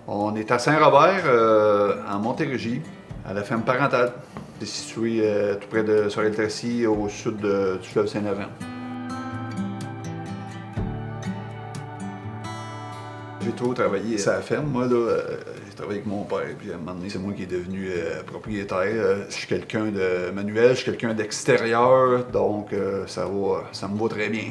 On est à Saint-Robert, en Montérégie, à la ferme parentale. C'est situé tout près de Sorel-Tracy, au sud du fleuve Saint-Laurent. J'ai toujours travaillé à la ferme, moi, là. J'ai travaillé avec mon père, puis à un moment donné, c'est moi qui est devenu propriétaire. Je suis quelqu'un de manuel, je suis quelqu'un d'extérieur, donc ça me va très bien.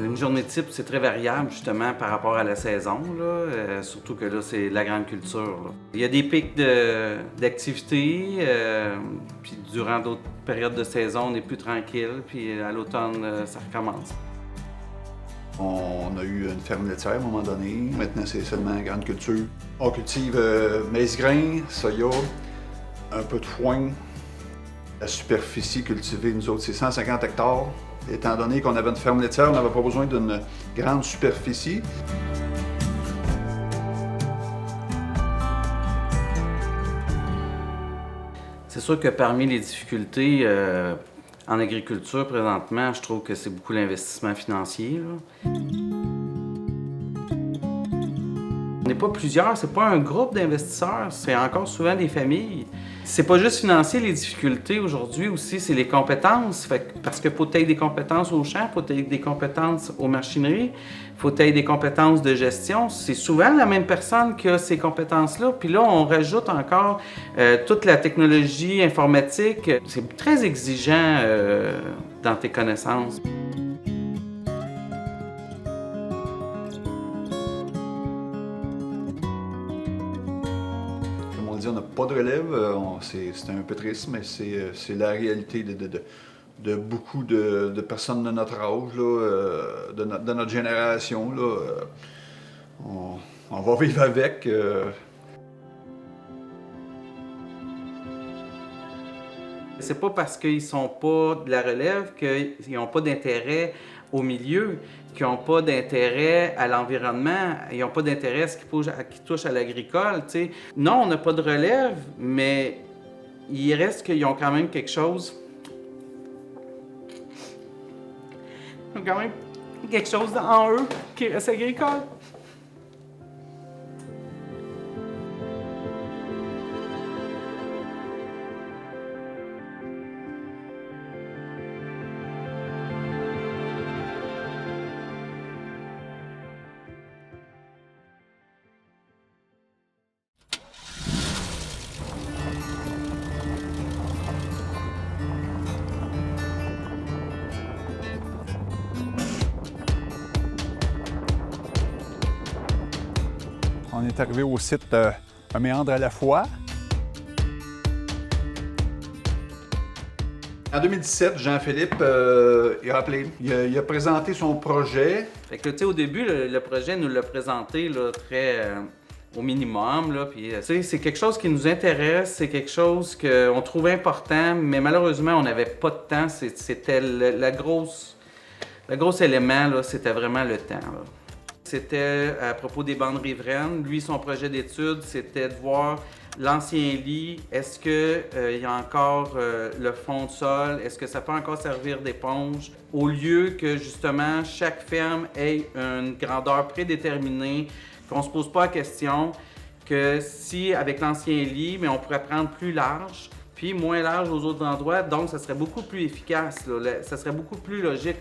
Une journée type, c'est très variable justement par rapport à la saison, là. Surtout que là, c'est la grande culture, là. Il y a des pics d'activité, puis durant d'autres périodes de saison, on est plus tranquille, puis à l'automne, ça recommence. On a eu une ferme laitière à un moment donné. Maintenant, c'est seulement la grande culture. On cultive maïs-grain, soya, un peu de foin. La superficie cultivée, nous autres, c'est 150 hectares. Étant donné qu'on avait une ferme laitière, on n'avait pas besoin d'une grande superficie. C'est sûr que parmi les difficultés en agriculture présentement, je trouve que c'est beaucoup l'investissement financier, là. On n'est pas plusieurs, c'est pas un groupe d'investisseurs, c'est encore souvent des familles. C'est pas juste financier les difficultés aujourd'hui aussi, c'est les compétences. Parce qu'il faut que tu aies des compétences au champ, il faut que tu aies des compétences aux machineries, il faut que tu aies des compétences de gestion. C'est souvent la même personne qui a ces compétences-là. Puis là, on rajoute encore toute la technologie informatique. C'est très exigeant dans tes connaissances. On n'a pas de relève, c'est un peu triste, mais c'est la réalité de beaucoup de personnes de notre âge, là, de notre génération. Là, on va vivre avec. C'est pas parce qu'ils sont pas de la relève qu'ils n'ont pas d'intérêt au milieu, qu'ils n'ont pas d'intérêt à l'environnement, ils n'ont pas d'intérêt à ce qui touche à l'agricole, tu sais. Non, on n'a pas de relève, mais il reste qu'ils ont quand même quelque chose. Ils ont quand même quelque chose en eux qui reste agricole. On est arrivé au site Un méandre à la fois. En 2017, Jean-Philippe est appelé. Il a présenté son projet. Fait que, tu sais, au début, le projet nous l'a présenté là, très au minimum. Là, puis, tu sais, c'est quelque chose qui nous intéresse, c'est quelque chose qu'on trouvait important, mais malheureusement, on n'avait pas de temps. C'était le gros élément, là, c'était vraiment le temps. Là. C'était à propos des bandes riveraines. Lui, son projet d'étude, c'était de voir l'ancien lit. Est-ce qu'il y a encore le fond de sol? Est-ce que ça peut encore servir d'éponge? Au lieu que, justement, chaque ferme ait une grandeur prédéterminée, qu'on ne se pose pas la question que si, avec l'ancien lit, mais on pourrait prendre plus large, puis moins large aux autres endroits, donc ça serait beaucoup plus efficace, là. Ça serait beaucoup plus logique.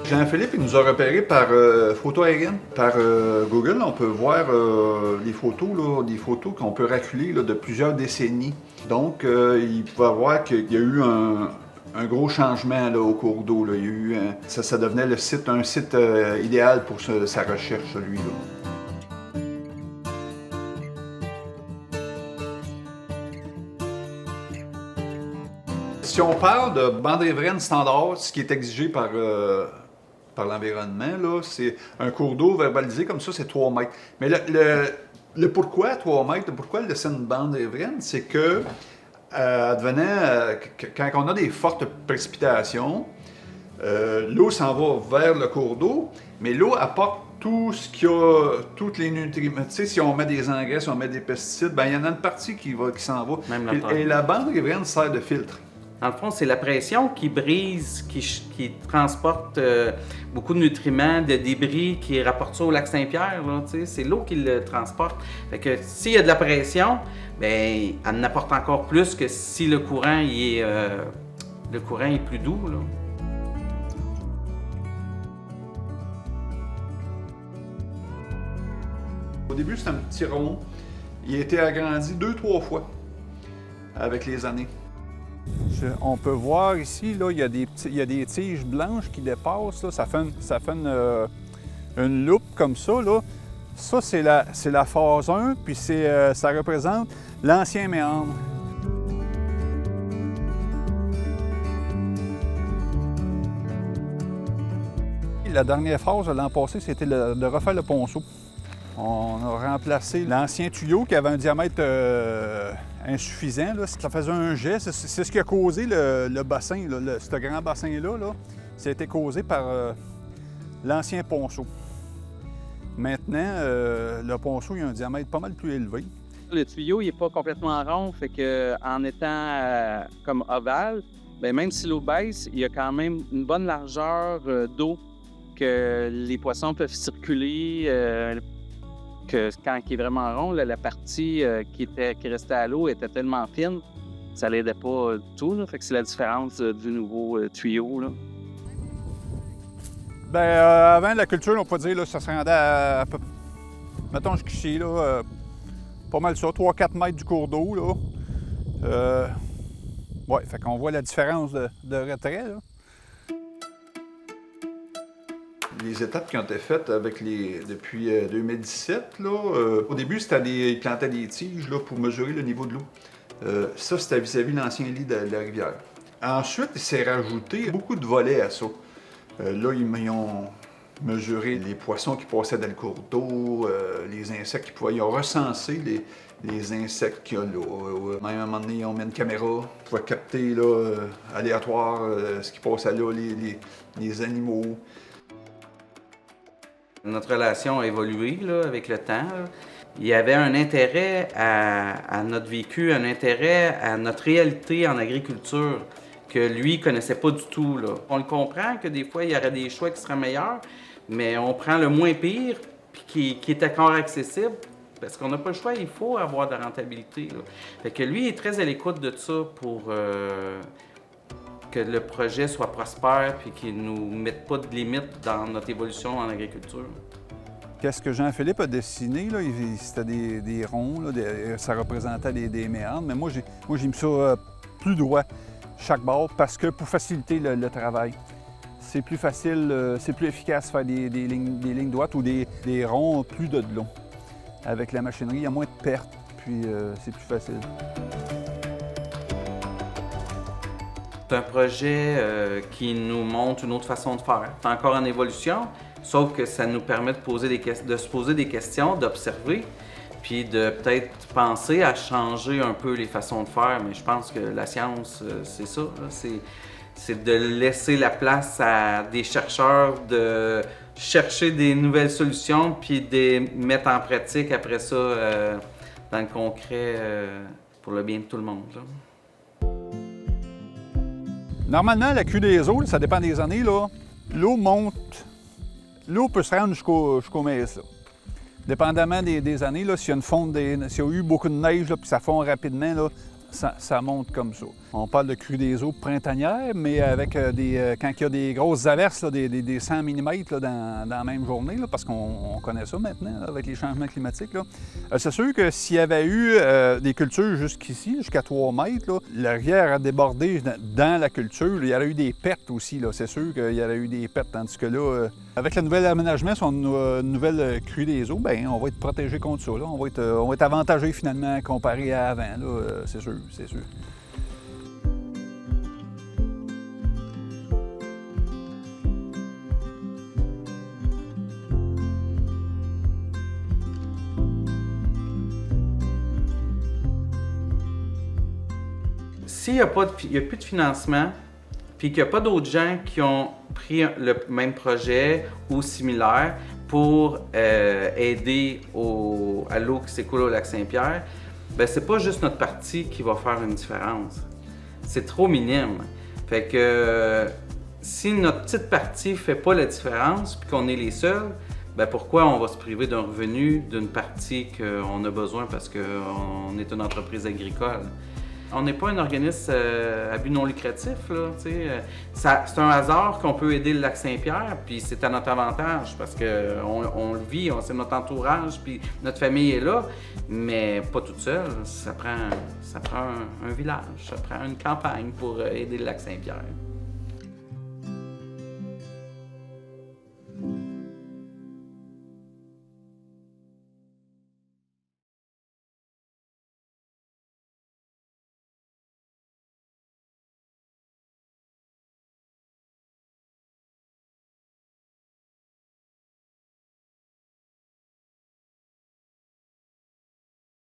Jean-Philippe, il nous a repéré par photo aérienne. Par Google, on peut voir les photos, là, des photos qu'on peut reculer là, de plusieurs décennies. Donc, il pouvait voir qu'il y a eu un gros changement là, au cours d'eau. Là. Il y a eu, ça devenait un site idéal pour sa recherche, lui. Là. Si on parle de bande riveraine standard, ce qui est exigé par l'environnement, là, c'est un cours d'eau verbalisé comme ça, c'est 3 mètres. Mais le pourquoi 3 mètres, pourquoi laisser une bande riveraine, c'est que, quand on a des fortes précipitations, l'eau s'en va vers le cours d'eau, mais l'eau apporte tout ce qu'il y a, tous les nutriments. Tu sais, si on met des engrais, si on met des pesticides, ben il y en a une partie qui s'en va. Même et la bande riveraine sert de filtre. Dans le fond, c'est la pression qui brise, qui transporte beaucoup de nutriments, de débris, qui rapporte ça au lac Saint-Pierre. C'est l'eau qui le transporte. Fait que s'il y a de la pression, bien, elle en apporte encore plus que si le courant est plus doux. Là. Au début, c'était un petit rond. Il a été agrandi 2-3 fois avec les années. On peut voir ici, là, il y a des tiges blanches qui dépassent. Là. Ça fait une loupe comme ça. Là. Ça, c'est la phase 1, puis ça représente l'ancien méandre. La dernière phase de l'an passé, c'était de refaire le ponceau. On a remplacé l'ancien tuyau qui avait un diamètre insuffisant. Là. Ça faisait un jet. C'est ce qui a causé le bassin, là, ce grand bassin-là. Là, ça a été causé par l'ancien ponceau. Maintenant, le ponceau il a un diamètre pas mal plus élevé. Le tuyau n'est pas complètement rond, fait que en étant comme ovale, bien, même si l'eau baisse, il y a quand même une bonne largeur d'eau que les poissons peuvent circuler. Que quand il est vraiment rond, là, la partie qui restait à l'eau était tellement fine, ça l'aidait pas du tout. Là. Fait que c'est la différence du nouveau tuyau. Là. Bien, avant la culture, on peut dire que ça se rendait à peu... Mettons jusqu'ici, là, pas mal ça, 3-4 mètres du cours d'eau. Là. Ouais, fait qu'on voit la différence de retrait. Là. Les étapes qui ont été faites depuis 2017, là, au début, ils plantaient des tiges là, pour mesurer le niveau de l'eau. Ça, c'était vis-à-vis l'ancien lit de la rivière. Ensuite, il s'est rajouté beaucoup de volets à ça. Là, ils ont mesuré les poissons qui passaient dans le cours d'eau, les insectes qui pouvaient... Ils ont recensé les insectes qu'il y a là. Même à un moment donné, ils ont mis une caméra pour pouvoir capter là, aléatoire ce qui passait là, les animaux. Notre relation a évolué là, avec le temps. Là. Il y avait un intérêt à notre vécu, un intérêt à notre réalité en agriculture que lui ne connaissait pas du tout. Là. On le comprend que des fois, il y aurait des choix qui seraient meilleurs, mais on prend le moins pire puis qui est encore accessible parce qu'on n'a pas le choix, il faut avoir de la rentabilité. Là. Fait que lui, il est très à l'écoute de ça pour... que le projet soit prospère et qu'il ne nous mette pas de limites dans notre évolution en agriculture. Qu'est-ce que Jean-Philippe a dessiné, là, c'était des ronds, là, ça représentait des méandres, mais moi j'ai mis ça plus droit, chaque bord, parce que pour faciliter le travail. C'est plus facile, c'est plus efficace de faire des lignes droites ou des ronds plus de long. Avec la machinerie, il y a moins de pertes, puis c'est plus facile. C'est un projet qui nous montre une autre façon de faire. C'est encore en évolution, sauf que ça nous permet de se poser des questions, d'observer, puis de peut-être penser à changer un peu les façons de faire. Mais je pense que la science, c'est ça. C'est de laisser la place à des chercheurs de chercher des nouvelles solutions, puis de les mettre en pratique après ça dans le concret pour le bien de tout le monde. Là. Normalement, la crue des eaux, ça dépend des années, là, l'eau monte. L'eau peut se rendre jusqu'au maïs. Là. Dépendamment des années, s'il y a une fonte, s'il y a eu beaucoup de neige puis ça fond rapidement, là, ça monte comme ça. On parle de crue des eaux printanières, mais avec quand il y a des grosses averses, là, des 100 mm là, dans la même journée, là, parce qu'on connaît ça maintenant là, avec les changements climatiques. C'est sûr que s'il y avait eu des cultures jusqu'ici, jusqu'à 3 mètres, là, la rivière a débordé dans la culture. Là, il y aurait eu des pertes aussi. C'est sûr qu'il y aurait eu des pertes, tandis que là, avec le nouvel aménagement sur une nouvelle crue des eaux, bien, on va être protégé contre ça. Là. On va être avantagé finalement comparé à avant, c'est sûr. C'est sûr. S'il n'y a plus de financement, puis qu'il n'y a pas d'autres gens qui ont pris le même projet ou similaire pour aider à l'eau qui s'écoule au lac Saint-Pierre, bien, c'est pas juste notre parti qui va faire une différence. c'est trop minime. Fait que si notre petite partie fait pas la différence puis qu'on est les seuls, ben pourquoi on va se priver d'un revenu d'une partie qu'on a besoin parce qu'on est une entreprise agricole? On n'est pas un organisme à but non lucratif, là, c'est un hasard qu'on peut aider le Lac-Saint-Pierre, puis c'est à notre avantage parce qu'on le vit, c'est notre entourage, puis notre famille est là, mais pas toute seule. Ça prend un village, ça prend une campagne pour aider le Lac-Saint-Pierre.